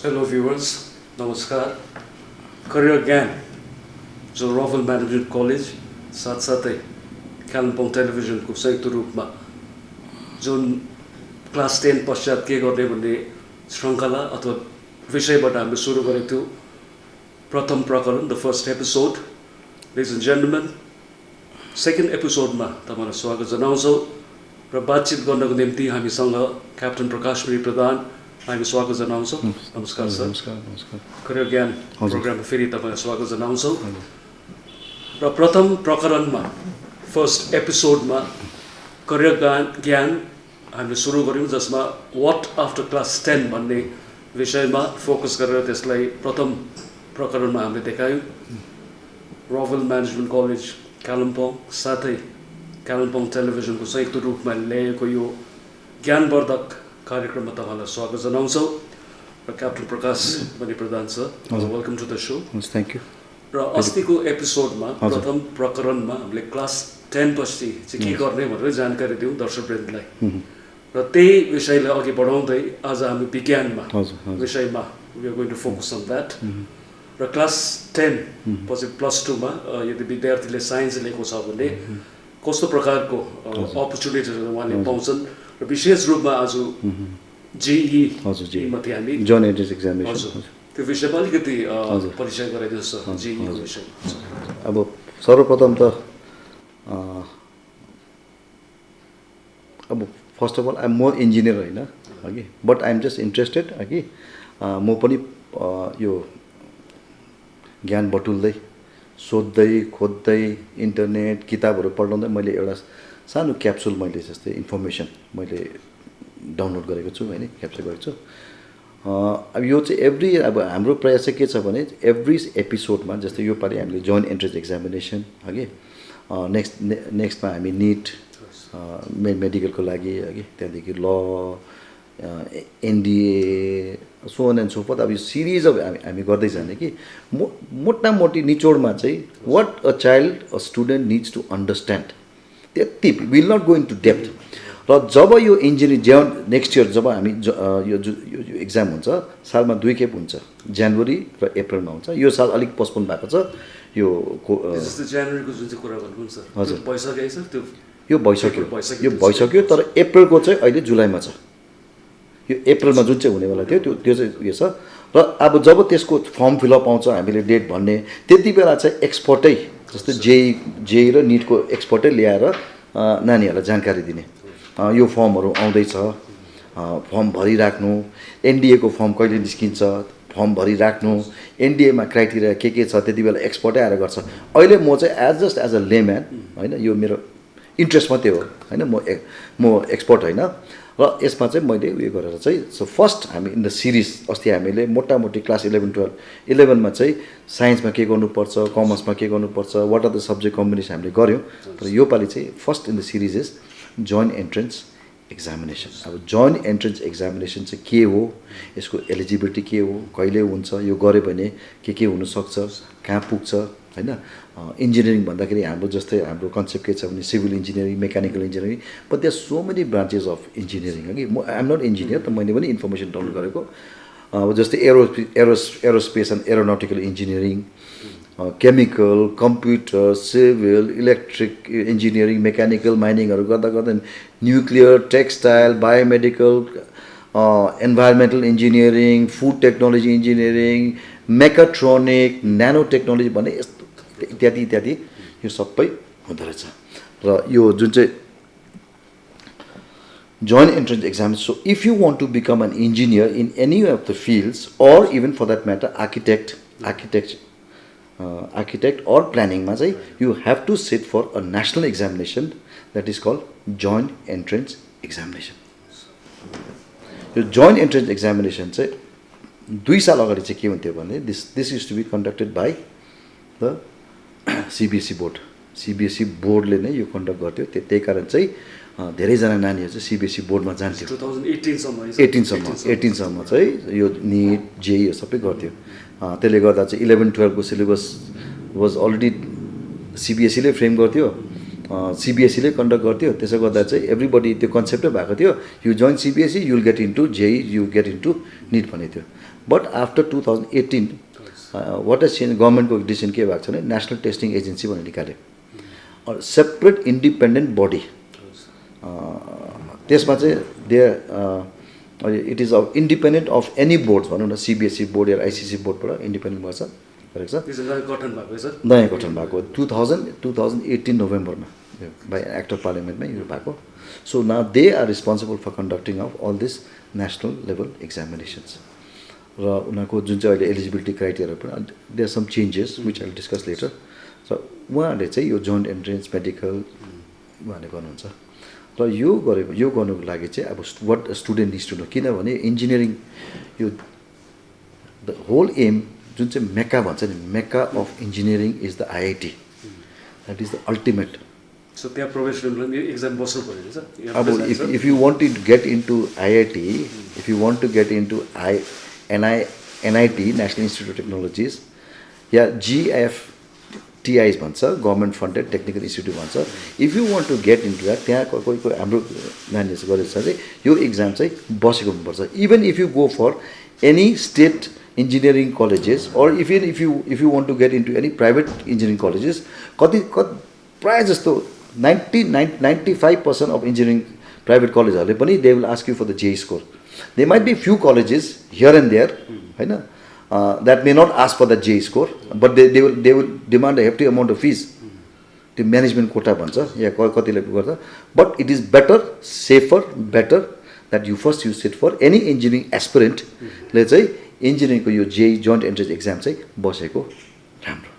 Hello viewers, नमस्कार. Career ज्ञान जो Rockvale Management College साथसाथै Kalimpong Television को संयुक्त रूपमा जुन क्लास 10 पश्चात के गर्ने भन्ने श्रृङ्खला अथवा विषयबाट हामीले सुरु गरेको थियौँ. प्रथम प्रकरण the first episode. Ladies and gentlemen, second एपिसोडमा तपाईलाई स्वागत जनाउँछौँ र बातचित गर्नको निम्ति हामीसँग क्याप्टन प्रकाश प्रधान हामी स्वागत जनाउँछौँ. नमस्कार सर. नमस्कार. करियर ज्ञान प्रोग्राममा फेरि तपाईँलाई स्वागत जनाउँछौँ. र प्रथम प्रकरणमा फर्स्ट एपिसोडमा करियर ज्ञान हामीले सुरु गऱ्यौँ जसमा वाट आफ्टर क्लास 10 भन्ने विषयमा फोकस गरेर त्यसलाई प्रथम प्रकरणमा हामीले देखायौँ. रकभेल म्यानेजमेन्ट कलेज कालिम्पोङ साथै कालिम्पोङ टेलिभिजनको संयुक्त रूपमा ल्याएको यो ज्ञानवर्धक कार्यक्रममा तपाईँलाई स्वागत जनाउँछौँ. र captain Prakash Pradhan sir, welcome to the show. Thank you. र अस्तिको एपिसोडमा प्रथम प्रकरणमा हामीले क्लास 10 पछि चाहिँ के गर्ने भनेर जानकारी दियौँ दर्शकवृन्दलाई. र त्यही विषयलाई अघि बढाउँदै आज हामी विज्ञानमा विषयमा we are going to focus on that. र क्लास 10 पछि प्लस 2 मा यदि विद्यार्थीले साइन्स लिएको छ भने कस्तो प्रकारको अपर्च्युनिटिजहरू उहाँले पाउँछन् र विशेष रूपमा आज जेई मध्ये हामी जोइन्ट एन्ट्रेन्स एक्जामिनेसन त्यो विषयमा अलिकति परिचय गराइदिनुहोस् सर. जेई को विषय. अब सर्वप्रथम त अब फर्स्ट अफ अल आइ म इन्जिनियर होइन हगि, but I am just interested हगि. म पनि यो ज्ञान बटुल्दै सोध्दै खोज्दै इन्टरनेट किताबहरू पढाउँदै मैले एउटा सानो क्याप्सुल मैले जस्तै इन्फर्मेसन मैले डाउनलोड गरेको छु होइन, क्याप्चर गरेको छु. अब यो चाहिँ अब हाम्रो प्रयास चाहिँ के छ भने एभ्री एपिसोडमा जस्तै यो पालि हामीले जोइन्ट एन्ट्रेन्स एक्जामिनेसन हगि, नेक्स्टमा हामी निट मेडिकलको लागि हगि, त्यहाँदेखि ल एनडिए so on and so forth. अब यो सिरिज अब हामी गर्दै जाने कि मोटामोटी निचोडमा चाहिँ what a child a student needs to understand त्यति will not go into depth. र जब यो इन्जिनियरिङ नेक्स्ट इयर जब हामी यो एक्जाम हुन्छ सालमा 2 खेप हुन्छ, जनवरी र अप्रिलमा हुन्छ. यो साल अलिक पोस्टपोन भएको छ. यो जनवरीको जुन चाहिँ कुरा गर्नुहुन्छ हजुर यो भइसक्यो तर अप्रिलको चाहिँ अहिले जुलाईमा छ. यो अप्रिलमा जुन चाहिँ हुनेवाला थियो त्यो चाहिँ उयो छ. र अब जब त्यसको फर्म फिलअप आउँछ हामीले डेट भन्ने त्यति बेला चाहिँ एक्सपर्टै जस्तै जेई र निटको एक्सपर्टै ल्याएर नानीहरूलाई जानकारी दिने. यो फर्महरू आउँदैछ, फर्म भरिराख्नु, एनडिएको फर्म कहिले निस्किन्छ फर्म भरिराख्नु, एनडिएमा क्राइटेरिया के छ त्यति बेला एक्सपर्टै आएर गर्छ. अहिले म चाहिँ जस्ट एज अ लेम्यान होइन, यो मेरो इन्ट्रेस्ट मात्रै हो होइन, म एक्सपर्ट होइन. र यसमा चाहिँ मैले उयो गरेर चाहिँ सो फर्स्ट हामी इन द सिरिज अस्ति हामीले मोटामोटी क्लास 11-12-11मा चाहिँ साइन्समा के गर्नुपर्छ, कमर्समा के गर्नुपर्छ, what are the subject combination हामीले गऱ्यौँ. तर योपालि चाहिँ first in the series is joint entrance examination. अब जोइन्ट एन्ट्रेन्स एक्जामिनेसन चाहिँ के हो, यसको एलिजिबिलिटी के हो, कहिले हुन्छ, यो गऱ्यो भने के हुनसक्छ, कहाँ पुग्छ होइन. इन्जिनियरिङ भन्दाखेरि हाम्रो जस्तै हाम्रो कन्सेप्ट के छ भने civil engineering, mechanical engineering, but there so many branches of engineering हगि. आइ एम नट इन्जिनियर त मैले पनि इन्फर्मेसन डाउनलोड गरेको. अब जस्तै aerospace and aeronautical engineering, chemical, computer, civil, electric engineering, mechanical, माइनिङहरू गर्दा nuclear, textile, biomedical, environmental engineering, food technology engineering, mechatronic, nano technology भन्ने यस्तो इत्यादि यो सबै हुँदो रहेछ. र यो जुन चाहिँ joint entrance exam, so if you want to become an engineer in any of the fields or even for that matter architect or प्लानिङमा चाहिँ you have to sit for a national examination that is called joint entrance examination. यो joint entrance examination चाहिँ 2 साल अगाडि चाहिँ के हुन्थ्यो भने this use to be conducted by the CBSE board. CBSE बोर्डले नै यो कन्डक्ट गर्थ्यो. त्यही कारण चाहिँ धेरैजना नानीहरू चाहिँ सिबिएसई बोर्डमा जान्थ्यो. 2018सम्म चाहिँ यो निट जेई सबै गर्थ्यो. त्यसले गर्दा चाहिँ 11-12 को सिलेबस वाज अलरेडी सिबिएसईले फ्रेम गर्थ्यो, सिबिएसईले कन्डक्ट गर्थ्यो. त्यसो गर्दा चाहिँ एभ्रीबडी त्यो कन्सेप्टै भएको थियो, you join CBSE you will get into JEE, you get into NEET भन्ने थियो. But after 2018 what has change गभर्मेन्टको डिसिसन के भएको छ भने नेसनल टेस्टिङ एजेन्सी भनेर निकाल्यो सेपरेट इन्डिपेन्डेन्ट बडी त्यसमा चाहिँ it is of independent of any board भनौँ न सिबिएसई बोर्ड या आइसिसी बोर्डबाट इन्डिपेन्डेन्ट भएको छ करेक्ट छ नयाँ गठन भएको 2018 नोभेम्बरमा बाई एक्ट अफ पार्लियामेन्टमा यो भएको so now they are responsible for conducting of all this national level examinations र उनीहरूको जुन चाहिँ अहिले एलिजिबिलिटी क्राइटेरिया पनि there some changes which I will discuss later so उहाँहरूले चाहिँ यो जोइन्ट एन्ट्रेन्स मेडिकल उहाँले गर्नुहुन्छ र यो गर्नुको लागि चाहिँ अब what student needs to know किनभने इन्जिनियरिङ यो द होल एम जुन चाहिँ मेका भन्छ नि Mecca of engineering is the IIT that is the ultimate so त्यहाँ प्रवेश गर्नुलाई एक्जाम बस्नु पर्यो अब if you want to get into IIT if you want to get into NIT national institute of technologies या GFTIs भन्छ government funded technical institute भन्छ if you want to get into that त्यहाँ कोही हाम्रो नानीहरू गरेको छ चाहिँ यो इक्जाम चाहिँ बसेको हुनुपर्छ even if you go for any state engineering colleges or if you want to get into any private engineering colleges प्रायः जस्तो 95% अफ इन्जिनियरिङ प्राइभेट कलेजहरूले पनि they will ask you for the JEE score they might be few colleges here and there होइन that may not ask for the JEE score but they will demand a hefty amount of fees त्यो management quota भन्छ या कतिले गर्दा but it is better safer better that you first you sit for any engineering एस्पिरेन्टले चाहिँ इन्जिनियरिङको यो JE joint entrance exam चाहिँ बसेको राम्रो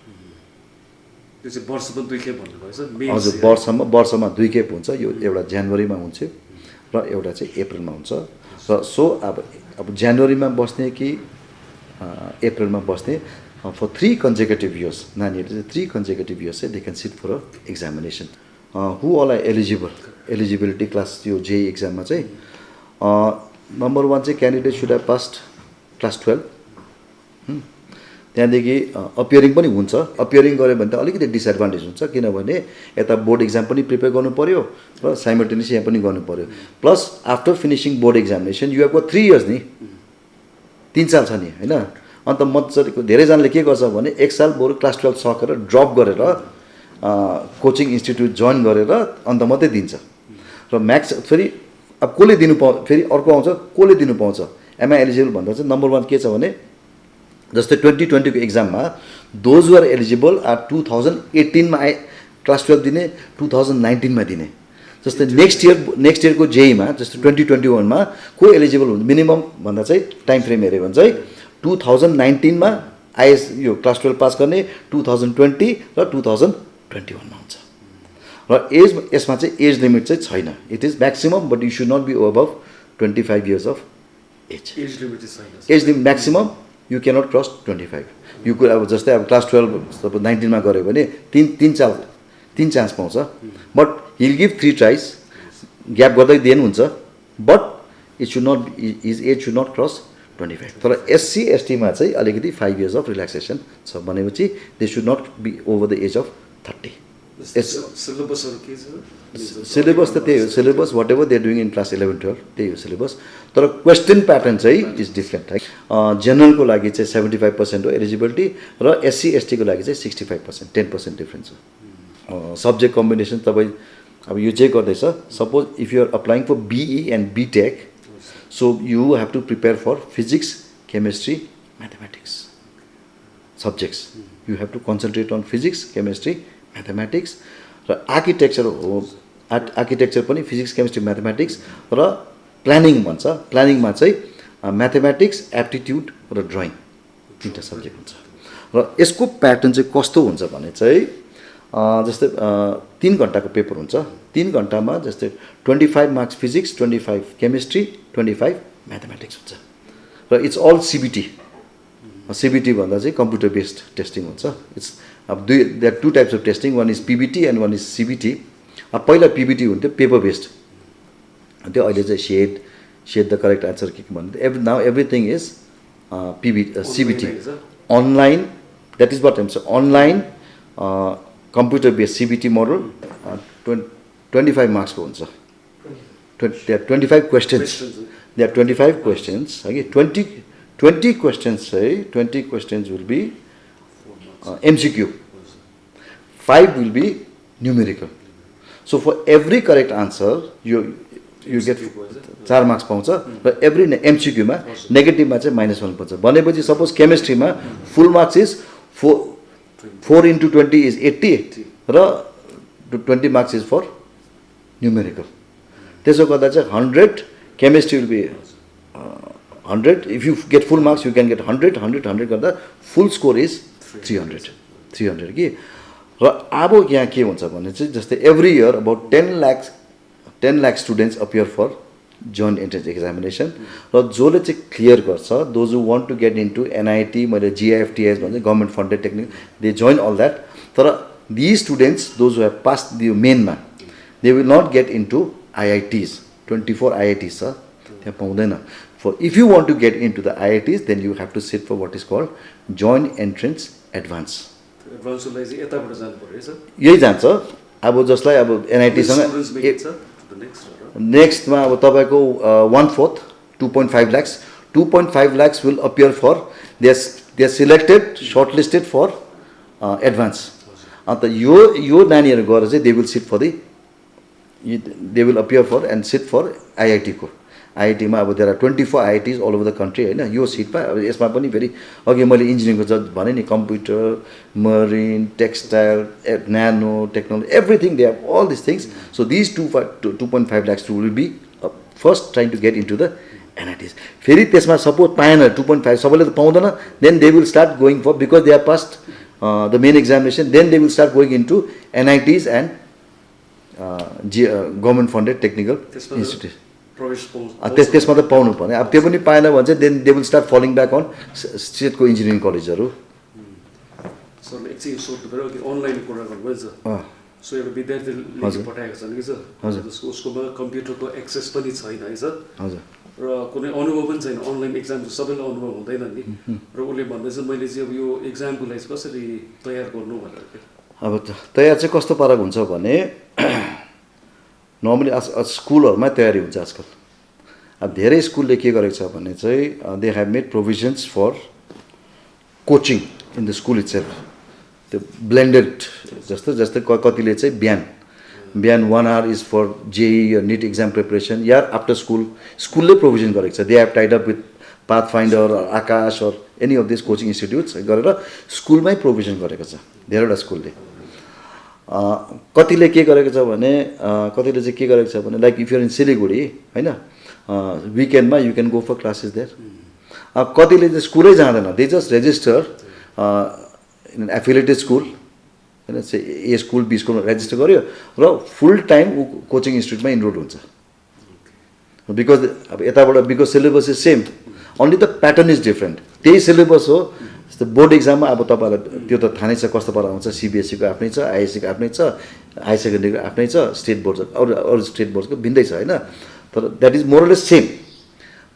हजुर वर्षमा 2 खेप हुन्छ यो एउटा जनवरीमा हुन्छ र एउटा चाहिँ अप्रिलमा हुन्छ र सो अब जनवरीमा बस्ने कि अप्रिलमा बस्ने फर 3 कन्जेक्युटिभ इयर्स नानीहरूले चाहिँ 3 कन्जेक्युटिभ इयर्स चाहिँ they can sit for examination who all are eligibility class यो जेई एक्जाममा चाहिँ नम्बर 1 चाहिँ candidate should have passed class 12 त्यहाँदेखि अपियरिङ पनि हुन्छ अपियरिङ गऱ्यो भने त अलिकति डिसएडभान्टेज हुन्छ किनभने यता बोर्ड एक्जाम पनि प्रिपेयर गर्नु पऱ्यो र साइमल्टेनियस यहाँ पनि गर्नु पऱ्यो plus after finishing board examination you have got 3 years नि 3 साल छ नि होइन अन्त मजाले धेरैजनाले के गर्छ भने 1 साल बरु क्लास 12 सकेर ड्रप गरेर कोचिङ इन्स्टिट्युट जोइन गरेर अन्त मात्रै दिन्छ र म्याक्स फेरि अब कसले दिनु फेरि अर्को आउँछ कसले दिनु पाउँछ एमआई एलिजिबल भन्दा चाहिँ नम्बर 1 के छ भने जस्तै 2020 को एक्जाममा दोज आर एलिजिबल आर 2018 मा क्लास 12 दिने 2019 मा दिने जस्तै नेक्स्ट इयरको जेईमा जस्तै 2021 मा को एलिजिबल हुन्छ मिनिमम भन्दा चाहिँ टाइम फ्रेम हेर्यो भने चाहिँ 2019 मा आइएस यो क्लास 12 पास गर्ने 2020 र 2021 मा हुन्छ र एज यसमा चाहिँ एज लिमिट चाहिँ छैन it is maximum but you should not be above 25 years of age limit maximum you cannot cross 25 यो कुरा अब जस्तै अब क्लास 12 अब 19 मा गऱ्यो भने 3 चान्स पाउँछ but he'll give 3 tries gap गर्दै दिनुहुन्छ but it should not is age should not cross 25 तर एससी एसटीमा चाहिँ अलिकति 5 इयर्स अफ रिल्याक्सेसन छ भनेपछि they should not be over the age of 30 syllabus त त्यही हो syllabus whatever they doing in class 11-12 त्यही हो सिलेबस तर क्वेश्चन प्याटर्न चाहिँ इज डिफ्रेन्ट है जेनरलको लागि चाहिँ 75% हो एलिजिबिलिटी र एससी एसटीको लागि चाहिँ 65% 10% डिफ्रेन्स हो सब्जेक्ट कम्बिनेसन तपाईँ अब यो चाहिँ गर्दैछ suppose if you are applying for BE and BTech so you have to prepare for physics chemistry mathematics subjects you have to concentrate on physics chemistry mathematics र architecture हो architecture पनि physics chemistry mathematics र planning भन्छ प्लानिङमा चाहिँ mathematics aptitude र drawing 3टा subject हुन्छ र यसको प्याटर्न चाहिँ कस्तो हुन्छ भने चाहिँ जस्तै 3 घण्टाको पेपर हुन्छ 3 घण्टामा जस्तै 25 मार्क्स फिजिक्स 25 केमिस्ट्री 25 म्याथमेटिक्स हुन्छ र इट्स अल सिबिटी भन्दा चाहिँ कम्प्युटर बेस्ड टेस्टिङ हुन्छ इट्स अब there 2 types of testing one is PBT and one is CBT अब पहिला पिबिटी हुन्थ्यो पेपर बेस्ड त्यो अहिले चाहिँ सेड द करेक्ट आन्सर के भन्नु now everything is CBT online that is what AIIMS online computer based CBT model 25 मार्क्सको हुन्छ 25 क्वेसन्स दे आर 25 क्वेसन्स है 20 questions say 20 questions will be MCQ. 5 will be numerical. So for every correct answer, you get 4 marks पाउँछ र every MCQ मा negative मा चाहिँ -1 पर्छ. भनेपछि सपोज केमिस्ट्री मा फुल मार्क्स इज 4 into 20 is 80 र 20 marks is for numerical. त्यसो गर्दा चाहिँ 100 chemistry will be 100. If you get full marks, you can get 100, 100, 100 गर्दा full score is 300 कि. र अब यहाँ के हुन्छ भने चाहिँ जस्तै every year about 10 lakh students appear for joint entrance examination. र जसले चाहिँ क्लियर गर्छ, those who want to get into NIT, मैले GIFTS भन्छ government funded technical, they join all that. तर these students, those who have passed the main ma, they will not get into IITs. 24 IITs छ, त्यहाँ पाउँदैन. For if you want to get into the IITs, then you have to sit for what is called joint entrance advance. Advance लाई चाहिँ यताबाट जानु पर्यो sir. यही जान्छ. अब जसलाई अब NIT सँग नेक्स्टमा अब तपाईको 1/4 2.5 lakhs 2.5 lakhs will appear for they are selected shortlisted for advance. अन्त यो नानीहरु गएर चाहिँ they will sit for they will appear for and sit for IIT को. IIT मा अब there are 24 IITs all over the country हैन. यो सिटमा अब यसमा पनि फेरि अघि मैले इन्जिनियरिङको जज भने नि कम्प्युटर, मरिन, टेक्सटाइल, नानो technology, everything they have all these things. So these 2.5 lakhs will be first trying to get into the NITs. फेरि त्यसमा सपोज पाएन 2.5 सबैले त पाउँदैन, then they will start going for, because they have passed the main examination, then they will start going into NITs and government funded technical institutes. त्यसमा त पाउनु पर्ने. अब त्यो पनि पाएन भने चाहिँ then they will start falling back on state को इन्जिनियरिङ कलेजहरु. सर एकछिन सोध्नु पर्यो कि अनलाइन कुरा गर्नुभयो सर. सो एउटा विद्यार्थीले पठाएको छन् कि सर, उसकोमा कम्प्युटरको एक्सेस पनि छैन है सर. हजुर. र कुनै अनुभव पनि छैन. अनलाइन एक्जाम सबैलाई अनुभव हुँदैन नि. र उसले भन्दैछ मैले चाहिँ अब यो एक्जामको लागि कसरी तयार गर्नु भनेर. अब तयार चाहिँ कस्तो पाराको हुन्छ भने नर्मली स्कुलहरुमा तयारी हुन्छ आजकल. अब धेरै स्कुलले के गरेको छ भने चाहिँ they have made provisions for coaching in the school itself. त्यो ब्लेन्डेड जस्तै कतिले चाहिँ बिहान 1 hour is for JEE NEET exam preparation या आफ्टर स्कुलले प्रोभिजन गरेको छ. They have tied up with Pathfinder, Aakash और any of this coaching institutes गरेर स्कुलमै प्रोभिजन गरेको छ धेरैवटा स्कुलले. कतिले के गरेको छ भने कतिले चाहिँ के गरेको छ भने like if you are in Siliguri हैन, विकेन्डमा you can go for classes there. कतिले चाहिँ स्कुलै जाँदैन, they just register in affiliated school हैन, ए स्कुल बी स्कुलमा रेजिस्टर गर्यो र फुल टाइम उ कोचिङ इन्स्टिट्युटमा इनरोल हुन्छ. बिकज अब यताबाट because syllabus is same, only the pattern is different. त्यही सिलेबस हो. जस्तो बोर्ड एक्जाममा अब तपाईँलाई त्यो त थाहा नै छ कस्तो पारा आउँछ. सिबिएसई को आफ्नै छ, आइएससी को आफ्नै छ, हाई सेकेन्डरीको आफ्नै छ, स्टेट बोर्ड अरू स्टेट बोर्डको भिन्दै छ हैन. तर that is more or less same,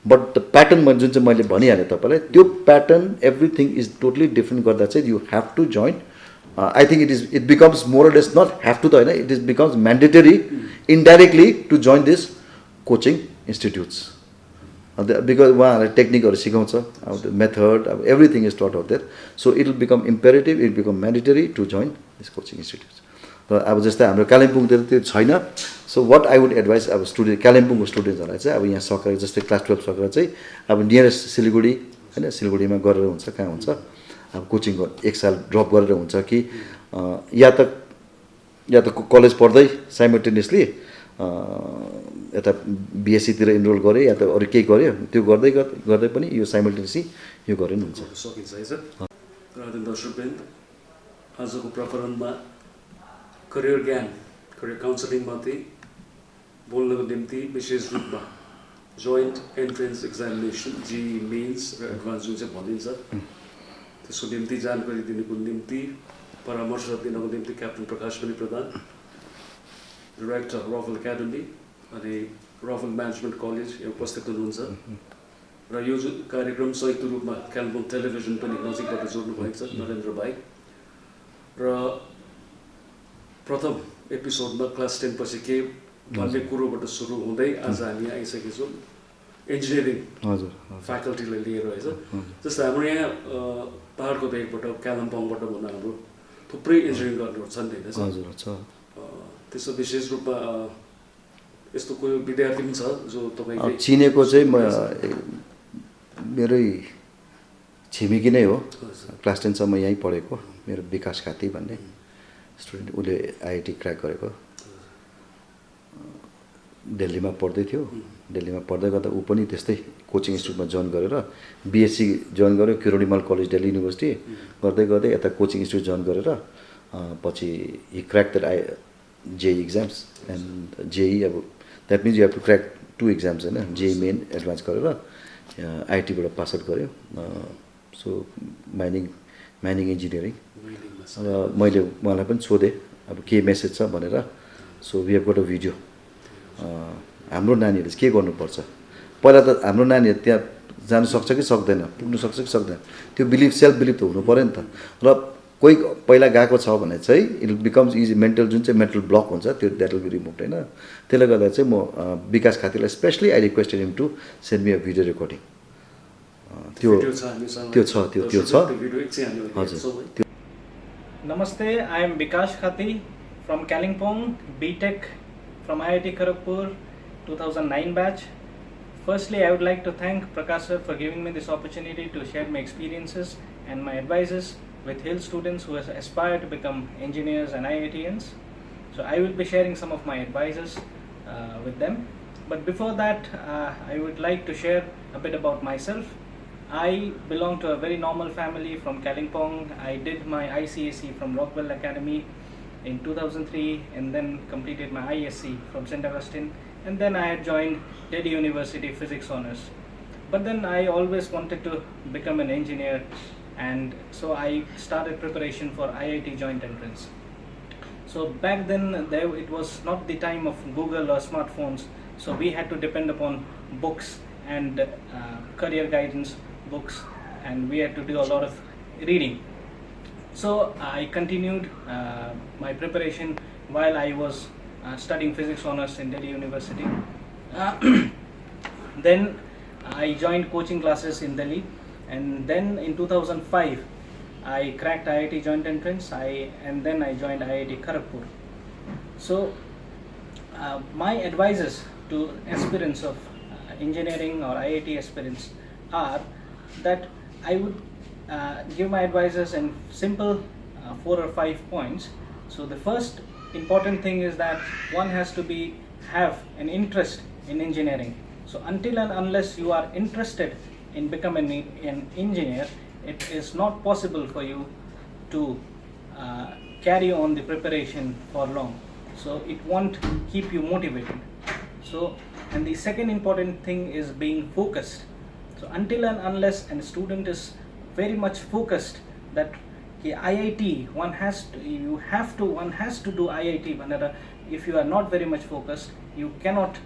but the pattern जुन चाहिँ मैले भनिहालेँ तपाईँलाई, त्यो pattern everything is totally different गर्दा चाहिँ you have to join. I think it becomes more or less not have to त होइन, it is becomes mandatory indirectly to join this coaching institutes. Because उहाँहरूले टेक्निकहरू सिकाउँछ, अब द मेथड, अब everything is taught out there. So it will become imperative, it become mandatory to join this coaching institute. र अब जस्तै हाम्रो कालिम्पोङतिर त्यो छैन. So what I would advise अब स्टुडेन्ट कालिम्पोङको स्टुडेन्ट्सहरूलाई चाहिँ अब यहाँ सकेर जस्तै क्लास 12 सकेर चाहिँ अब नियरेस्ट सिलिगुडी हैन, सिलिगुडीमा गरेर हुन्छ, कहाँ हुन्छ अब कोचिङ 1 साल ड्रप गरेर हुन्छ कि या त कलेज पढ्दै साइमल्टेनियसली यता बिएससीतिर इनरोल गरे या त अरू केही गर्यो, त्यो गर्दै पनि यो साइमल्टेनियसली यो गरे नि हुन्छ. सकिन्छ है सर. दर्शकवृन्द, आजको प्रकरणमा करियर ज्ञान, करियर काउन्सिलिङमाथि बोल्नको निम्ति विशेष रूपमा जोइन्ट एन्ट्रेन्स एक्जामिनेसन जी मेन्स र एडभान्स जुन चाहिँ भनिन्छ त्यसको निम्ति जानकारी दिनुको निम्ति परामर्श दिनको निम्ति क्याप्टन प्रकाश पनि प्रधान, डाइरेक्टर रकभेल एकाडेमी अनि रकभेल म्यानेजमेन्ट कलेज यहाँ उपस्थित हुनुहुन्छ. र यो जुन कार्यक्रम संयुक्त रूपमा कालिम्पोङ टेलिभिजन पनि नजिकबाट जोड्नु भएको छ नरेन्द्र भाइ. र प्रथम एपिसोडमा क्लास 10 पछि के भन्ने कुरोबाट सुरु हुँदै आज हामी आइसकेका छौँ इन्जिनियरिङ हजुर फ्याकल्टीलाई लिएर है जस्तो हाम्रो यहाँ पहाडको भेगबाट कालिम्पोङबाट भनौँ हाम्रो थुप्रै इन्जिनियरिङ गर्नेहरू छन् होइन हजुर छ त्यस्तो विशेष रूपमा यस्तो कोही विद्यार्थी पनि छ जो तपाईँले चिनेको चाहिँ म मेरै छिमेकी नै हो क्लास 10 सम्म यहीँ पढेको मेरो विकास खाती भन्ने स्टुडेन्ट उसले आइआइटी क्र्याक गरेको दिल्लीमा पढ्दै थियो दिल्लीमा पढ्दै गर्दा ऊ पनि त्यस्तै कोचिङ इन्स्टिट्युटमा जोइन गरेर बिएससी जोइन गर्यो किरोडिमल कलेज दिल्ली युनिभर्सिटी गर्दै गर्दै यता कोचिङ इन्स्टिट्युट जोइन गरेर पछि he crack the JEE exams and JEE अब that means you have to crack 2 exams होइन जेई मेन एडभान्स गरेर आइआइटीबाट पास आउट गऱ्यो सो माइनिङ इन्जिनियरिङ र मैले उहाँलाई पनि सोधेँ अब के मेसेज छ भनेर so we have got a video हाम्रो नानीहरूले के गर्नुपर्छ पहिला त हाम्रो नानीहरू त्यहाँ जानु सक्छ कि सक्दैन पुग्नु सक्छ कि सक्दैन त्यो बिलिभ सेल्फ बिलिभ त हुनु पऱ्यो नि त र कोही पहिला गएको छ भने चाहिँ इट बिकम्स इजी मेन्टल जुन चाहिँ मेन्टल ब्लक हुन्छ त्यो द्याट विल बी रिमुभ्ड होइन त्यसले गर्दा चाहिँ म विकास खातीलाई specially I requested him to send me a video recording त्यो छ हजुर Namaste, I am Bikash Khati from Kalimpong, BTech from IIT Kharagpur 2009 batch. Firstly, I would like to thank Prakash sir for giving me this opportunity to share my experiences and my advices with Hill students who aspire to become engineers and IITians. So I will be sharing some of my advices with them. But before that, I would like to share a bit about myself. I belong to a very normal family from Kalimpong. I did my ICSE from Rockvale Academy in 2003 and then completed my ISC from St. Augustine, and then I had joined Delhi University Physics Honours. But then I always wanted to become an engineer, and so I started preparation for IIT joint entrance. So back then it was not the time of Google or smartphones, so we had to depend upon books and career guidance books, and we had to do a lot of reading. So I continued my preparation while I was studying physics honors in Delhi University. Then I joined coaching classes in Delhi, and then in 2005 I cracked IIT joint entrance, and then I joined IIT Kharagpur. So my advices to aspirants of engineering or IIT aspirants are that I would give my advices in simple 4 or 5 points. So the first important thing is that one has to have an interest in engineering. So until and unless you are interested in becoming an engineer, it is not possible for you to carry on the preparation for long. So it won't keep you motivated. So, and the second important thing is being focused. So until and unless a student is very much focused that IIT one has to do IIT, if you are not very much focused, you cannot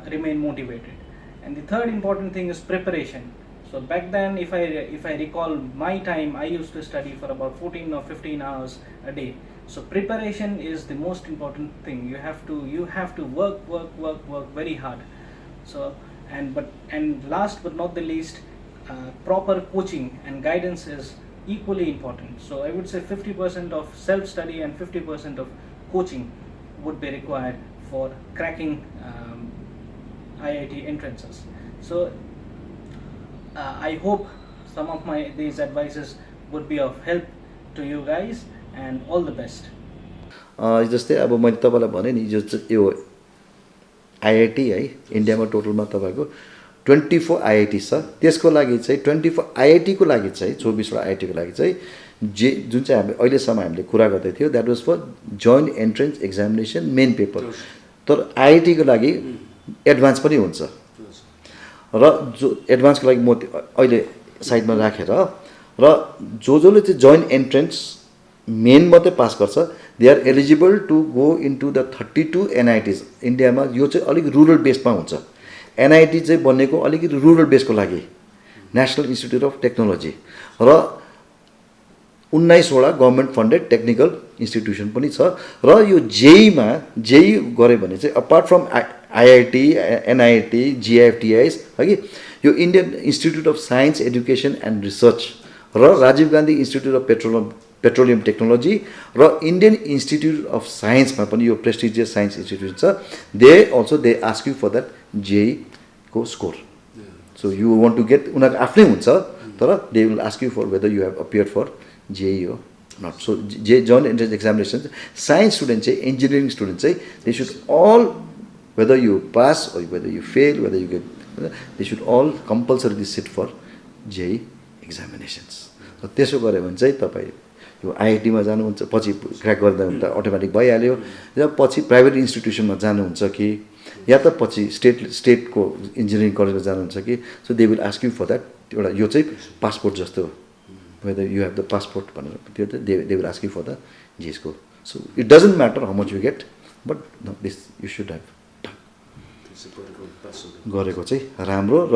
remain motivated. And the third important thing is preparation. So back then, if I recall my time, I used to study for about 14 or 15 hours a day. So preparation is the most important thing. You have to work very hard. So and last but not the least, proper coaching and guidance is equally important. So I would say 50% of self-study and 50% of coaching would be required for cracking IIT entrances. So I hope some of these advices would be of help to you guys, and all the best. जस्तै अब मैले तपाईलाई भने नि यो IIT है इन्डियामा टोटलमा तपाईको 24 आइआइटी छ। त्यसको लागि चाहिँ 24 आइआइटी को लागि चाहिँ 24 वटा आइआइटी को लागि चाहिँ जुन चाहिँ हामी अहिलेसम्म हामीले कुरा गर्दै थियो that was for joint entrance examination main paper. तर आइआइटी को लागि एडभान्स पनि हुन्छ र जो एडभान्स को लागि म अहिले साइडमा राखेर र जसले चाहिँ जोइन्ट एन्ट्रेन्स मेन मात्रै पास गर्छ they are eligible to go into the 32 NITs. इन्डियामा यो चाहिँ अलिक रुरल बेसमा हुन्छ। एनआइटी चाहिँ बनेको अलिकति रुरल बेसको लागि नेसनल इन्स्टिट्युट अफ टेक्नोलोजी र 19 वटा गभर्नमेन्ट फन्डेड टेक्निकल इन्स्टिट्युसन पनि छ। र यो जेईमा जेई गरे भने चाहिँ apart from IIT NIT GFTIs है कि यो Indian institute of science education and research र Rajiv Gandhi institute of petroleum technology र इन्डियन इन्स्टिट्युट अफ साइन्समा पनि यो प्रेस्टिजियस साइन्स इन्स्टिट्युट छ they ask you for that JEE को score so you want to get उनीहरूको आफ्नै हुन्छ तर they will ask you for whether you have appear for JEE हो not so joint entrance examination science student चाहिँ engineering student चाहिँ they should all whether you pass or whether you fail, whether you get, they should all compulsorily sit for JEE examinations. So त्यसो गऱ्यो भने चाहिँ तपाईँ यो आइआइटीमा जानुहुन्छ पछि क्र्याक गर्दा भने त अटोमेटिक भइहाल्यो र पछि प्राइभेट इन्स्टिट्युसनमा जानुहुन्छ कि या त पछि स्टेटको इन्जिनियरिङ कलेजमा जानुहुन्छ कि so they will ask you for that एउटा यो चाहिँ पासपोर्ट जस्तो हो whether you have the passport भनेर त्यो चाहिँ they will ask you for the जिएसको so it doesn't matter how much you get but this you should have गरेको चाहिँ राम्रो र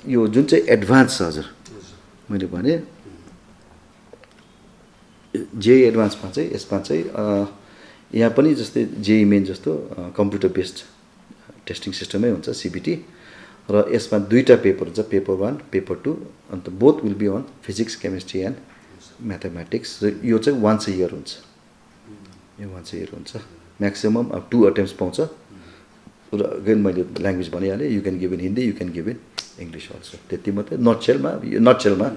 यो जुन चाहिँ एडभान्स छ हजुर मैले भने जेई एडभान्समा चाहिँ यसमा चाहिँ यहाँ पनि जस्तै जेई मेन जस्तो कम्प्युटर बेस्ड टेस्टिङ सिस्टमै हुन्छ सिबिटी र यसमा दुईवटा पेपर हुन्छ पेपर 1 पेपर 2 अन्त both will be on physics chemistry and mathematics र यो चाहिँ वान्स अ इयर हुन्छ यो वान्स अ इयर हुन्छ म्याक्सिमम अब 2 अटेम्प्ट्स पाउँछ र अगेन मैले ल्याङ्ग्वेज भनिहालेँ you can give in Hindi you can give in English also त्यति मात्रै नटसेलमा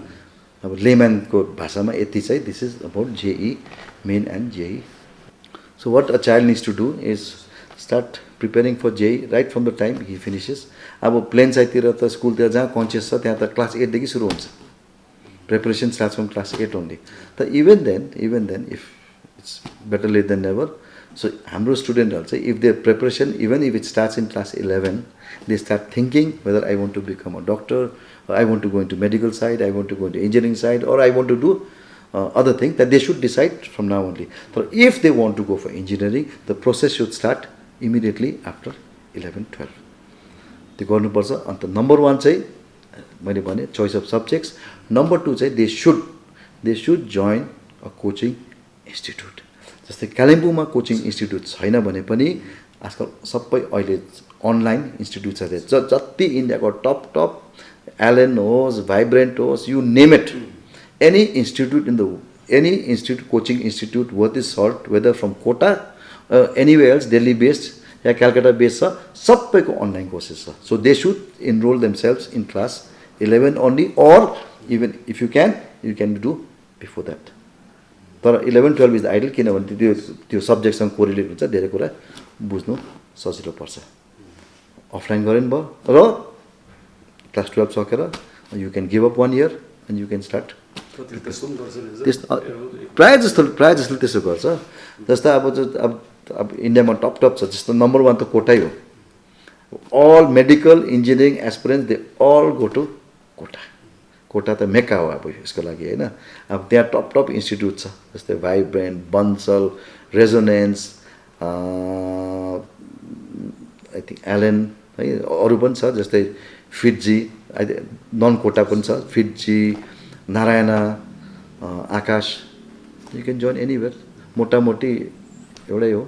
अब लेम्यानको भाषामा यति चाहिँ this is about JEE main and JEE so what a child needs to do is start preparing for JEE right from the time he finishes अब plain साइडतिर त स्कुलतिर जहाँ कन्सियस छ त्यहाँ त क्लास 8 देखि सुरु हुन्छ preparation starts from class 8 only त even then if it's better late than never So हाम्रो स्टुडेन्टहरु चाहिँ if there preparation even if it starts in class 11 they start thinking whether I want to become a doctor I want to go into medical side I want to go into engineering side or I want to do other thing that they should decide from now only तर if they want to go for engineering the process should start immediately after 11-12 त्यो गर्नुपर्छ अन्त number 1 चाहिँ मैले भने choice of subjects number 2 चाहिँ they should join a coaching institute जस्तै कालिम्पोङमा कोचिङ इन्स्टिट्युट छैन भने पनि आजकल सबै अहिले अनलाइन इन्स्टिट्युट छ जति इन्डियाको टप एलन होस् भाइब्रेन्ट होस् you name it any institute coaching institute worth is salt whether from Kota anyway else Delhi based या कलकत्ता बेस्ड छ सबैको अनलाइन कोर्सेस छ so they should enrol themselves in class 11 only or even if you can do before that तर 11-12 is idol किनभने त्यो सब्जेक्टसँग correlate हुन्छ धेरै कुरा बुझ्नु सजिलो पर्छ अफलाइन गरे नि भयो र क्लास 12 सकेर you can give up 1 year and you can start प्रायः जस्तो त्यसो गर्छ जस्तो अब इन्डियामा टप छ जस्तो नम्बर 1 त कोटै हो all medical engineering aspirants they all go to Kota त मेका हो अब यसको लागि होइन अब त्यहाँ टप इन्स्टिट्युट छ जस्तै Vibrant Bansal Resonance I think Allen है अरू पनि छ जस्तै फिटजी नन कोटा पनि छ FIITJEE Narayana Aakash you can join anywhere मोटामोटी एउटै हो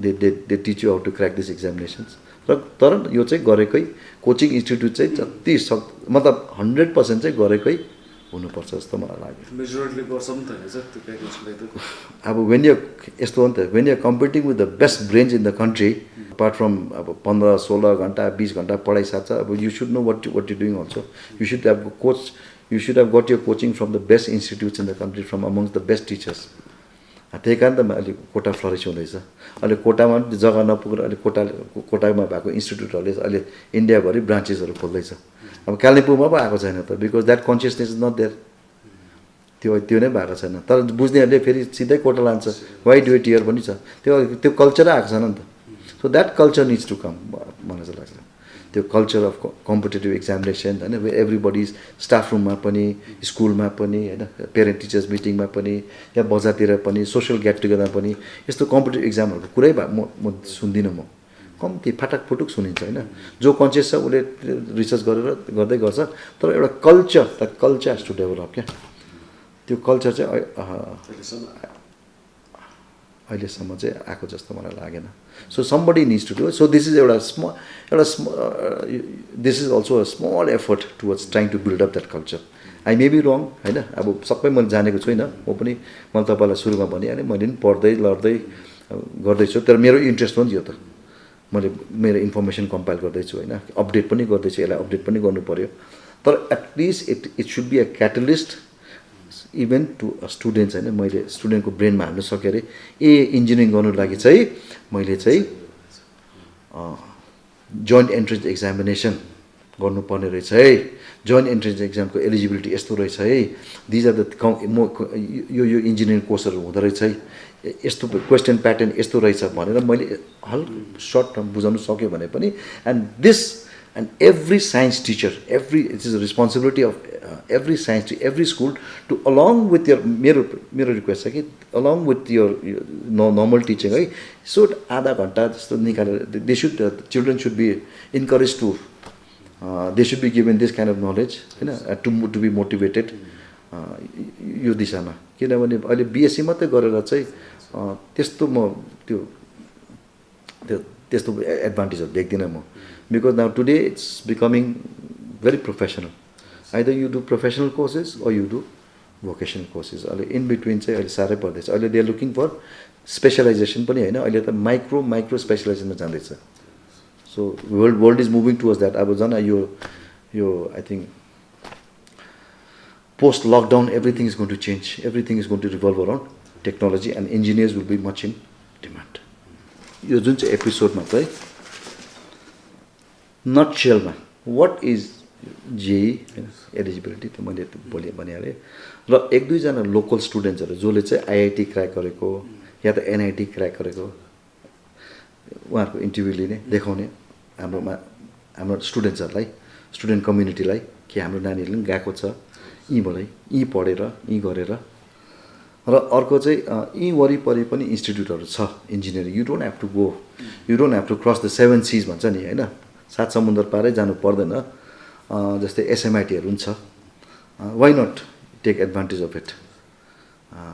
they teach you how to crack this examinations र तर यो चाहिँ गरेकै कोचिङ इन्स्टिट्युट चाहिँ जति मतलब 100% चाहिँ गरेकै हुनुपर्छ जस्तो मलाई लाग्यो अब वेन यु यस्तो हो नि त when you competing with the best brains in the country apart from अब 15-16 घन्टा 20 घन्टा पढाइ साथ अब you should know what you doing also you should have got your coaching from the best institutes in the country from amongst the best teachers त्यही कारण त अहिले कोटा फ्लरिस हुँदैछ अहिले कोटामा जग्गा नपुगेर अहिले कोटामा भएको इन्स्टिट्युटहरूले अहिले इन्डियाभरि ब्रान्चेसहरू खोल्दैछ अब कालिम्पोङमा पो आएको छैन त because that consciousness is not there त्यो नै भएको छैन तर बुझ्नेहरूले फेरि सिधै कोटा लान्छ वाइ डु इट हियर पनि छ त्यो कल्चरै आएको छैन नि त so that culture needs to come मलाई चाहिँ लाग्छ त्यो कल्चर अफ कम्पिटेटिभ एक्जामिनेसन होइन एभ्रिबडी स्टाफ रुममा पनि स्कुलमा पनि होइन पेरेन्ट टिचर्स मिटिङमा पनि या बजारतिर पनि सोसियल गेट टुगेदरमा पनि यस्तो कम्पिटेटिभ एक्जामहरूको कुरै म सुन्दिनँ म कम्ती फाटक फुटुक सुनिन्छ होइन जो कन्सियस छ उसले रिसर्च गर्दै गर्छ तर एउटा कल्चर हेज टु डेभलप क्या त्यो कल्चर चाहिँ अहिलेसम्म चाहिँ आएको जस्तो मलाई लागेन so somebody needs to do so this is एउटा this is also a small effort towards trying to build up that culture I may be wrong होइन अब सबै मैले जानेको छुइनँ म पनि मैले तपाईँलाई सुरुमा भनिहालेँ मैले पनि पढ्दै लड्दै गर्दैछु तर मेरो इन्ट्रेस्ट हो नि यो त मैले मेरो इन्फर्मेसन कम्पाइल गर्दैछु होइन अपडेट पनि गर्दैछु यसलाई अपडेट पनि गर्नु पऱ्यो तर at least it should be a catalyst even to students होइन मैले स्टुडेन्टको ब्रेनमा हाल्नु सकेँ अरे इन्जिनियरिङ गर्नु लागि चाहिँ मैले चाहिँ जोइन्ट इन्ट्रेन्स एक्जामिनेसन गर्नुपर्ने रहेछ है जोइन्ट इन्ट्रेन्स एक्जामको एलिजिबिलिटी यस्तो रहेछ है दिज आर द यो इन्जिनियरिङ कोर्सहरू हुँदो रहेछ है यस्तो क्वेसन प्याटर्न यस्तो रहेछ भनेर मैले हल्का सर्ट टर्म बुझाउनु सक्यो भने पनि and this and every science teacher it is a responsibility of every science every school to along with your मेरो request छ कि along with your normal teaching है so आधा घण्टा जस्तो निकालेर they should children should be encouraged to they should be given this kind of knowledge हैन to be motivated यो दिशामा किनभने अहिले बीएससी मात्रै गरेर चाहिँ त्यस्तो म त्यस्तो एडभान्टेजहरु देख्दिनँ म because now today it's becoming very professional either you do professional courses or you do vocational courses in between चाहिँ अहिले सारै पर्दैछ अहिले they are looking for specialization पनि हैन अहिले त micro specialization मा जाँदैछ so world is moving towards that अब जन यो I think post lockdown everything is going to change everything is going to revolve around technology and engineers will be much in demand यो जुन चाहिँ एपिसोडमा चाहिँ नटसेलमा व्हाट इज जेई एलिजिबिलिटी त मैले भोलि भनिहालेँ र एक दुईजना लोकल स्टुडेन्ट्सहरू जसले चाहिँ आईआईटी क्र्याक गरेको या त एनआईटी क्र्याक गरेको उहाँहरूको इन्टरभ्यू लिने देखाउने हाम्रो स्टुडेन्ट्सहरूलाई स्टुडेन्ट कम्युनिटीलाई कि हाम्रो नानीहरूले पनि गएको छ यहीँबाटै यहीँ पढेर यहीँ गरेर र अर्को चाहिँ यहीँ वरिपरि पनि इन्स्टिट्युटहरू छ engineering you don't have to cross the 7 seas भन्छ नि होइन 7 समुद्र पारै जानु पर्दैन जस्तै एसएमआइटीहरू पनि छ why not take advantage of it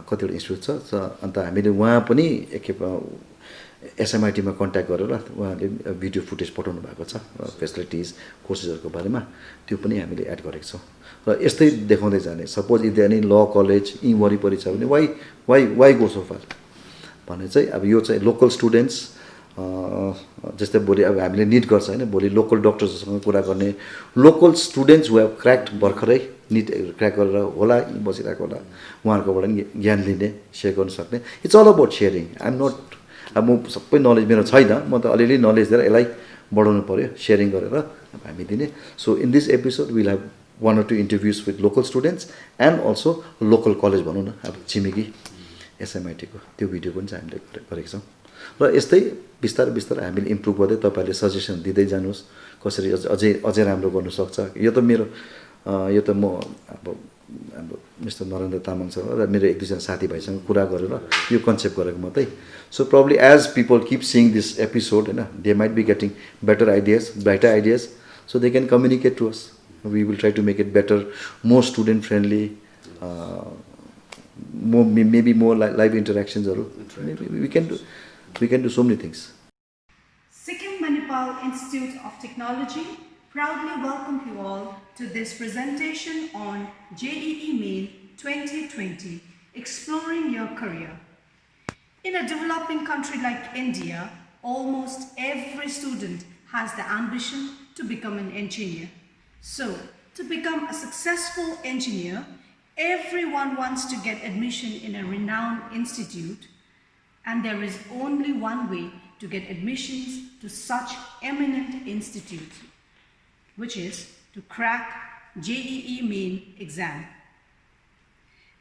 कतिवटा इन्स्टिट्युट छ अन्त हामीले उहाँ पनि एकखेप एसएमआइटीमा कन्ट्याक्ट गरेर उहाँले भिडियो फुटेज पठाउनु भएको छ फेसिलिटिज कोर्सेसहरूको बारेमा त्यो पनि हामीले एड गरेको छौँ र यस्तै देखाउँदै जाने सपोज इफ एनी ल कलेज यहीँ वरिपरि छ भने वाइ गो सो फार भने चाहिँ अब यो चाहिँ लोकल स्टुडेन्ट्स जस्तै भोलि अब हामीले निड गर्छ होइन भोलि लोकल डक्टर्ससँग कुरा गर्ने लोकल स्टुडेन्ट्स हु हेभ क्र्याक्ड भर्खरै निट क्र्याक गरेर होला बसिरहेको होला उहाँहरूकोबाट पनि ज्ञान लिने सेयर गर्न सक्ने it's all about sharing I'm not अब म सबै नलेज मेरो छैन म त अलिअलि नलेज दिएर यसलाई बढाउनु पऱ्यो सेयरिङ गरेर अब हामी दिने so in this episode will have 1 or 2 interviews with local students and also local college भनौँ न अब छिमेकी एसएमआइटीको त्यो भिडियो पनि चाहिँ हामीले गरेको छौँ र यस्तै बिस्तारै हामीले इम्प्रुभ गर्दै तपाईँहरूले सजेसन दिँदै जानुहोस् कसरी अझै राम्रो गर्नु सक्छ यो त मेरो यो त म अब हाम्रो मिस्टर नरेन्द्र तामाङसँग र मेरो एक दुईजना साथीभाइसँग कुरा गरेर यो कन्सेप्ट गरेको मात्रै so probably as people keep seeing this episode होइन they might be getting better ideas brighter ideas so they can communicate to us we will try to make it better, more student friendly, maybe more live interactions or maybe we can do so many things. Sikkim Manipal Institute of Technology proudly welcome you all to this presentation on JEE Main 2020, exploring your career. In a developing country like India, almost every student has the ambition to become an engineer. So, to become a successful engineer, everyone wants to get admission in a renowned institute, and there is only one way to get admissions to such eminent institutes, which is to crack JEE Main exam.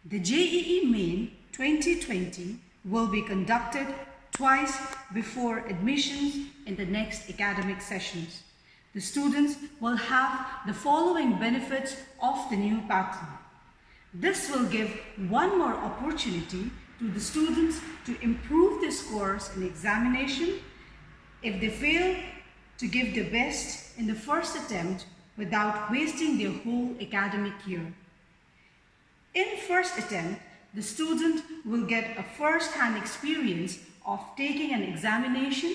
The JEE Main 2020 will be conducted twice before admissions in the next academic sessions. The students will have the following benefits of the new pattern. This will give one more opportunity to the students to improve their scores in examination if they fail to give their best in the first attempt without wasting their whole academic year. In first attempt, The student will get a first-hand experience of taking an examination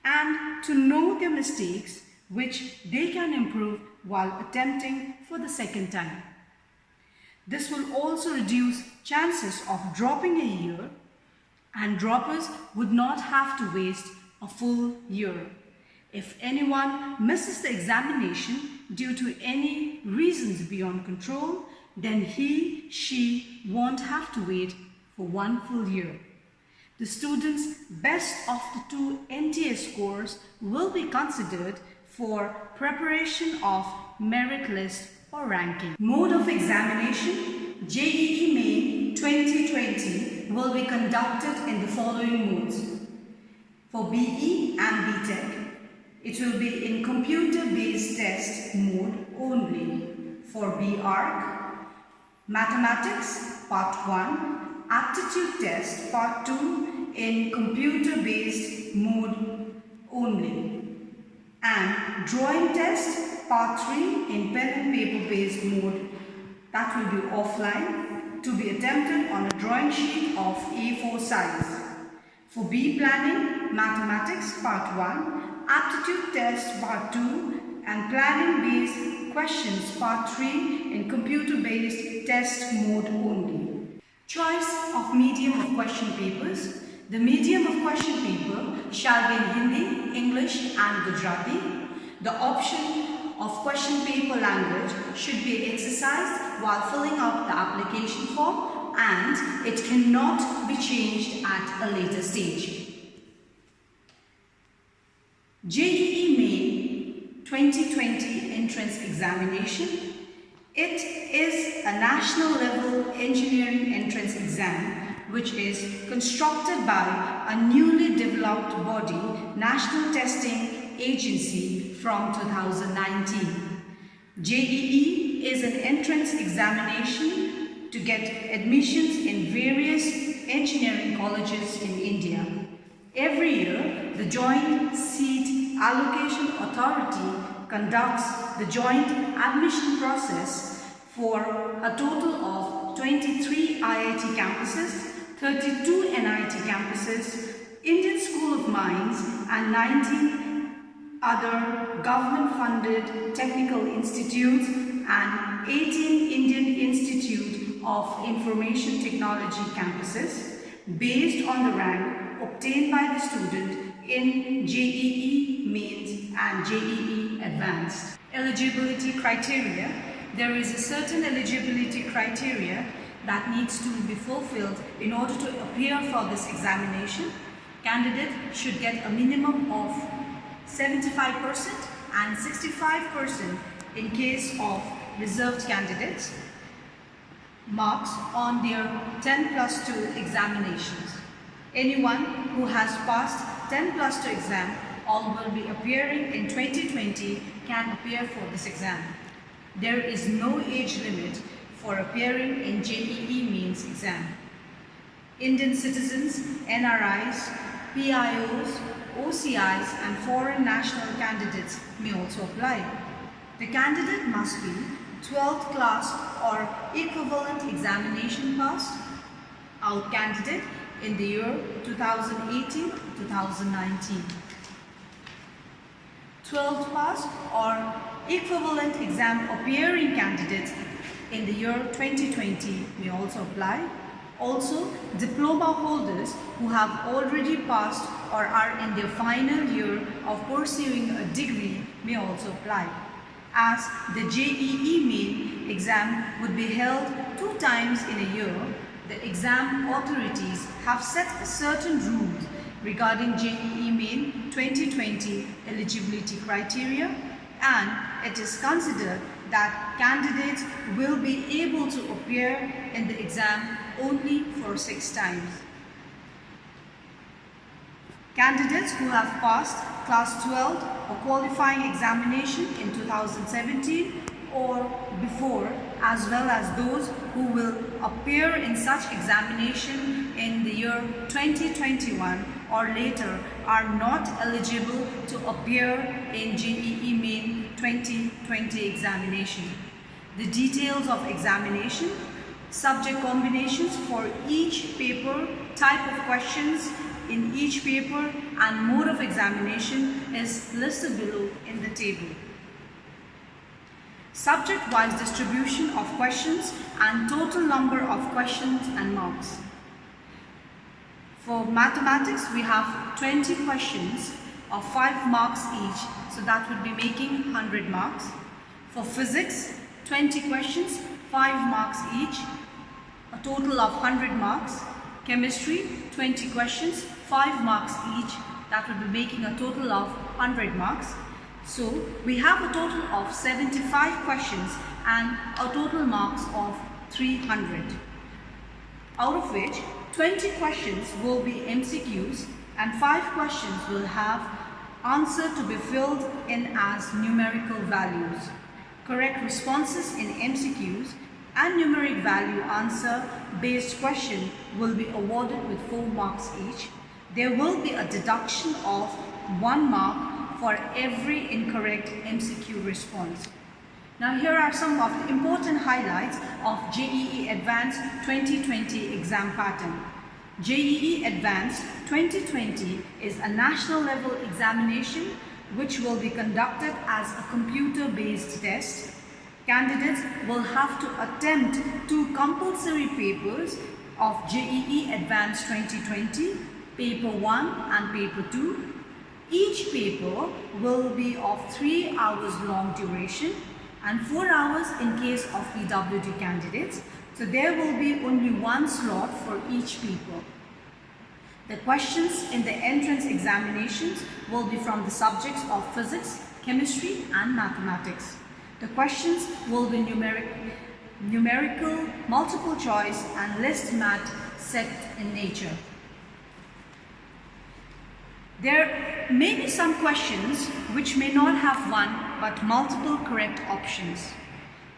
and to know their mistakes which they can improve while attempting for the second time. This will also reduce chances of dropping a year, and droppers would not have to waste a full year. If anyone misses the examination due to any reasons beyond control, then she won't have to wait for 1 full year. The student's best of the 2 NTA scores will be considered for preparation of merit list or ranking. Mode of examination, JEE Main 2020 will be conducted in the following modes. For BE and BTech, it will be in computer-based test mode only. For BArc, Mathematics Part 1, Aptitude Test Part 2 in computer-based mode only. And Drawing Test Part 3 in pen and paper-based mode, that will be offline, to be attempted on a drawing sheet of A4 size. For B Planning, Mathematics Part 1, Aptitude Test Part 2 and Planning-based Questions Part 3 in computer-based test mode only. Choice of medium of question papers. The medium of question paper shall be in Hindi, English and Gujarati. The option of question paper language should be exercised while filling up the application form, and it cannot be changed at a later stage. JEE Main 2020 Entrance Examination. It is a national level engineering entrance exam which is constructed by a newly developed body, National Testing Agency, from 2019. JEE is an entrance examination to get admissions in various engineering colleges in India. Every year, the Joint Seat Allocation Authority conducts the joint admission process for a total of 23 IIT campuses, 32 NIT campuses, Indian School of Mines and 19 other government-funded technical institutes and 18 Indian Institute of Information Technology campuses based on the rank obtained by the student in JEE Mains and JEE Advanced. Eligibility criteria. There is a certain eligibility criteria that needs to be fulfilled in order to appear for this examination. Candidate should get a minimum of 75% and 65% in case of reserved candidates marks on their 10+2 examinations. Anyone who has passed 10+2 exam or will be appearing in 2020 can appear for this exam. There is no age limit for appearing in JEE Mains exam. Indian citizens, NRIs, PIOs, OCIs and foreign national candidates may also apply. The candidate must be 12th class or equivalent examination passed, out candidate in the year 2018-2019. 12th pass or equivalent exam appearing candidates in the year 2020 may also apply. Also, diploma holders who have already passed or are in their final year of pursuing a degree may also apply. As the JEE Main exam would be held 2 times in a year, the exam authorities have set certain rules regarding JEE Main 2020 eligibility criteria, and it is considered that candidates will be able to appear in the exam only for 6 times. Candidates who have passed class 12 or qualifying examination in 2017 or before, as well as those who will appear in such examination in the year 2021 or later, are not eligible to appear in JEE Main 2020 examination. The details of examination, Subject combinations for each paper, type of questions in each paper, and mode of examination is listed below in the table. Subject-wise distribution of questions and total number of questions and marks. For mathematics, we have 20 questions of 5 marks each, so that would be making 100 marks. For physics, 20 questions, 5 marks each, a total of 100 marks. Chemistry, 20 questions, 5 marks each, that would be making a total of 100 marks. So we have a total of 75 questions and a total marks of 300, out of which 20 questions will be MCQs and 5 questions will have answer to be filled in as numerical values. Correct responses in MCQs and numeric value answer based question will be awarded with 4 marks each. There will be a deduction of 1 mark for every incorrect MCQ response. Now here are some of the important highlights of JEE Advanced 2020 exam pattern. JEE Advanced 2020 is a national level examination which will be conducted as a computer-based test. Candidates will have to attempt 2 compulsory papers of JEE Advanced 2020, Paper 1 and Paper 2. Each paper will be of 3 hours long duration and 4 hours in case of PWD candidates. So there will be only 1 slot for each paper. The questions in the entrance examinations will be from the subjects of physics, chemistry and mathematics. The questions will be numerical, multiple choice and list match set in nature. There may be some questions which may not have 1 but multiple correct options.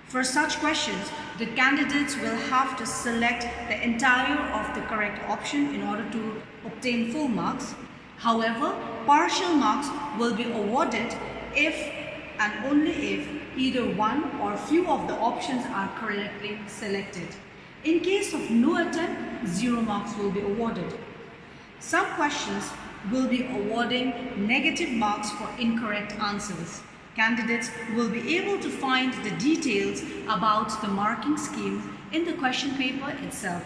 For such questions, the candidates will have to select the entire of the correct option in order to obtain full marks. However, partial marks will be awarded if and only if either 1 or few of the options are correctly selected. In case of no attempt, 0 marks will be awarded. Some questions will be awarding negative marks for incorrect answers. Candidates will be able to find the details about the marking scheme in the question paper itself.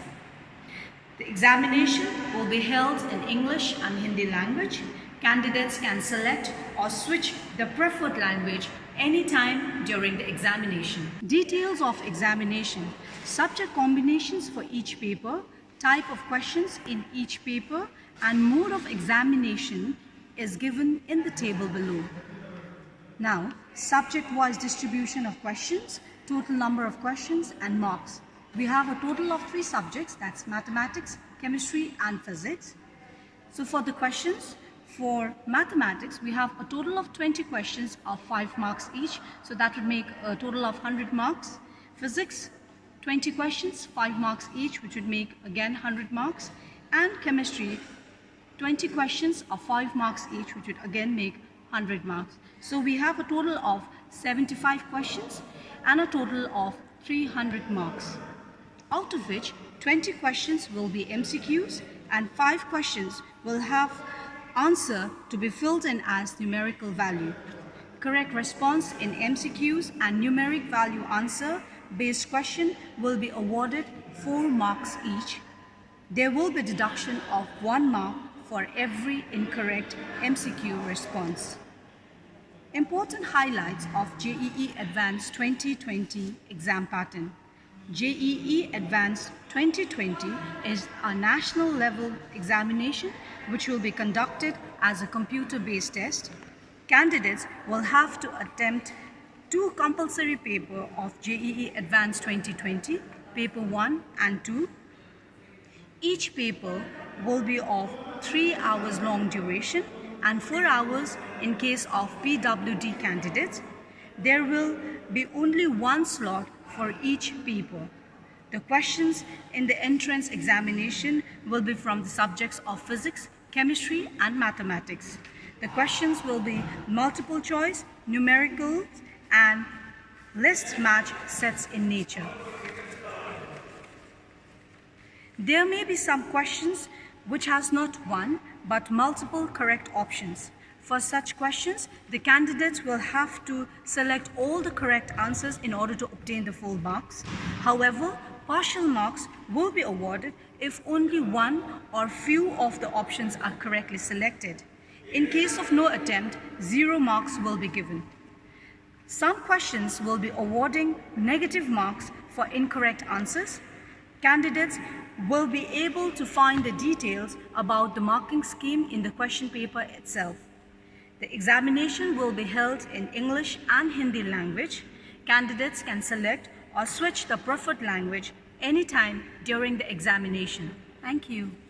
The examination will be held in English and Hindi language. Candidates can select or switch the preferred language anytime during the examination. Details of examination, subject combinations for each paper, type of questions in each paper, and mode of examination is given in the table below. Now, subject-wise distribution of questions, total number of questions and marks. We have a total of 3 subjects, that's mathematics, chemistry and physics. So for the questions, for mathematics, we have a total of 20 questions of 5 marks each, so that would make a total of 100 marks. Physics, 20 questions, 5 marks each, which would make again 100 marks. And chemistry, 20 questions of 5 marks each, which would again make 100 marks. So we have a total of 75 questions and a total of 300 marks, out of which 20 questions will be MCQs and 5 questions will have answer to be filled in as numerical value. Correct response in MCQs and numeric value answer based question will be awarded 4 marks each. There will be deduction of 1 mark for every incorrect MCQ response. Important highlights of JEE Advanced 2020 exam pattern. JEE Advanced 2020 is a national level examination which will be conducted as a computer-based test. Candidates will have to attempt 2 compulsory papers of JEE Advanced 2020, Paper 1 and 2. Each paper will be of 3 hours long duration and 4 hours in case of PWD candidates. There will be only 1 slot for each paper. The questions in the entrance examination will be from the subjects of physics, chemistry and mathematics. The questions will be multiple choice, numericals, and list match sets in nature. There may be some questions which has not one but multiple correct options. For such questions, the candidates will have to select all the correct answers in order to obtain the full marks. However, partial marks will be awarded if only one or few of the options are correctly selected. In case of no attempt, 0 marks will be given. Some questions will be awarding negative marks for incorrect answers. Candidates will be able to find the details about the marking scheme in the question paper itself. The examination will be held in English and Hindi language. Candidates can select or switch the preferred language anytime during the examination. Thank you.